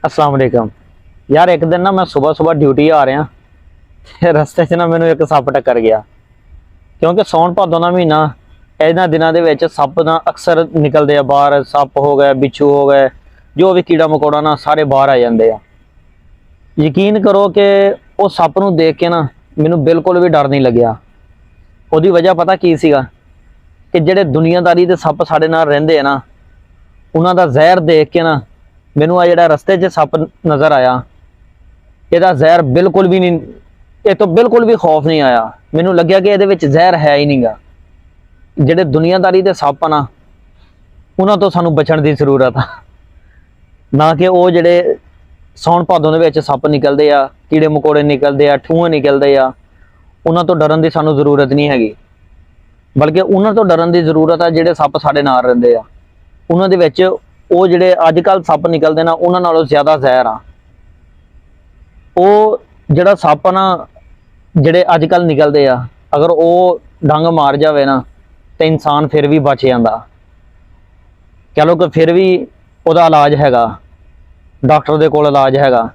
अस्सलाम वालेकुम यार। एक दिन ना मैं सुबह सुबह ड्यूटी आ रहा ते रस्ते 'ਚ ना मैनू एक सप टक्कर गया क्योंकि सौन भादों का महीना इन्हां दिनों के विच सप ना अक्सर निकलते हैं बाहर। सप हो गए, बिच्छू हो गए, जो भी कीड़ा मकोड़ा ना सारे बाहर आ जाते हैं। यकीन करो कि उस सप नूं देख के ना मैनू बिल्कुल भी डर नहीं लग्या। उसदी वजह पता की सीगा कि जिहड़े दुनियादारी दे सप साडे नाल रहिंदे हैं ना, उन्हां दा जहर देख के ना मैनू आ जिहड़ा रस्ते 'ਚ सप नज़र आया, ਇਹਦਾ ਜ਼ਹਿਰ बिल्कुल भी नहीं, ये तो बिल्कुल भी खौफ नहीं आया। मैनू लग्या कि ਇਹਦੇ ਵਿੱਚ ਜ਼ਹਿਰ है ही नहीं गा। ਜਿਹੜੇ दुनियादारी ਦੇ ਸੱਪ ना ਉਹਨਾਂ ਤੋਂ ਸਾਨੂੰ ਬਚਣ ਦੀ ਜ਼ਰੂਰਤ ਆ, ਨਾ ਕਿ ਉਹ ਜਿਹੜੇ ਸੌਣ ਭਾਦੋਂ ਦੇ ਵਿੱਚ ਸੱਪ ਨਿਕਲਦੇ ਆ, ਕੀੜੇ ਮਕੌੜੇ ਨਿਕਲਦੇ ਆ, ਠੂੰਹੇ ਨਿਕਲਦੇ ਆ, ਉਹਨਾਂ ਤੋਂ ਡਰਨ ਦੀ ਸਾਨੂੰ ਜ਼ਰੂਰਤ ਨਹੀਂ ਹੈਗੀ। ਬਲਕਿ ਉਹਨਾਂ ਤੋਂ ਡਰਨ ਦੀ ਜ਼ਰੂਰਤ ਆ ਜਿਹੜੇ ਸੱਪ ਸਾਡੇ ਨਾਲ ਰਹਿੰਦੇ ਆ। ਉਹਨਾਂ ਦੇ ਵਿੱਚ ਉਹ ਜਿਹੜੇ ਅੱਜ ਕੱਲ੍ਹ ਸੱਪ ਨਿਕਲਦੇ ਨਾ, ਉਹਨਾਂ ਨਾਲੋਂ ਜ਼ਿਆਦਾ ਜ਼ਹਿਰ ਆ। ਉਹ ਜਿਹੜਾ ਸੱਪ ਨਾ ਜਿਹੜੇ ਅੱਜ ਕੱਲ੍ਹ ਨਿਕਲਦੇ ਆ, ਅਗਰ ਉਹ ਡੰਗ ਮਾਰ ਜਾਵੇ ਨਾ ਤੇ ਇਨਸਾਨ ਫਿਰ ਵੀ ਬਚ ਜਾਂਦਾ। ਕਹ ਲਓ ਕਿ ਫਿਰ ਵੀ ਉਹਦਾ ਇਲਾਜ ਹੈਗਾ, ਡਾਕਟਰ ਦੇ ਕੋਲ ਇਲਾਜ ਹੈਗਾ।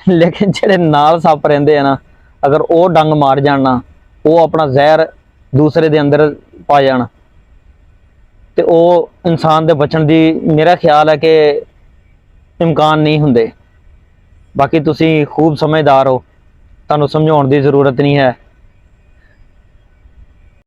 ਲੇਕਿਨ ਜਿਹੜੇ ਨਾਲ ਸੱਪ ਰਹਿੰਦੇ ਆ ਨਾ, ਅਗਰ ਉਹ ਡੰਗ ਮਾਰ ਜਾਣ ਨਾ, ਉਹ ਆਪਣਾ ਜ਼ਹਿਰ ਦੂਸਰੇ ਦੇ ਅੰਦਰ ਪਾ ਜਾਣ ਤੇ ਉਹ ਇਨਸਾਨ ਦੇ ਬਚਣ ਦੀ ਮੇਰਾ ਖਿਆਲ ਹੈ ਕਿ ਇਮਕਾਨ ਨਹੀਂ ਹੁੰਦੇ। ਬਾਕੀ ਤੁਸੀਂ ਖੂਬ ਸਮਝਦਾਰ ਹੋ, ਤੁਹਾਨੂੰ ਸਮਝਾਉਣ ਦੀ ਜ਼ਰੂਰਤ ਨਹੀਂ ਹੈ।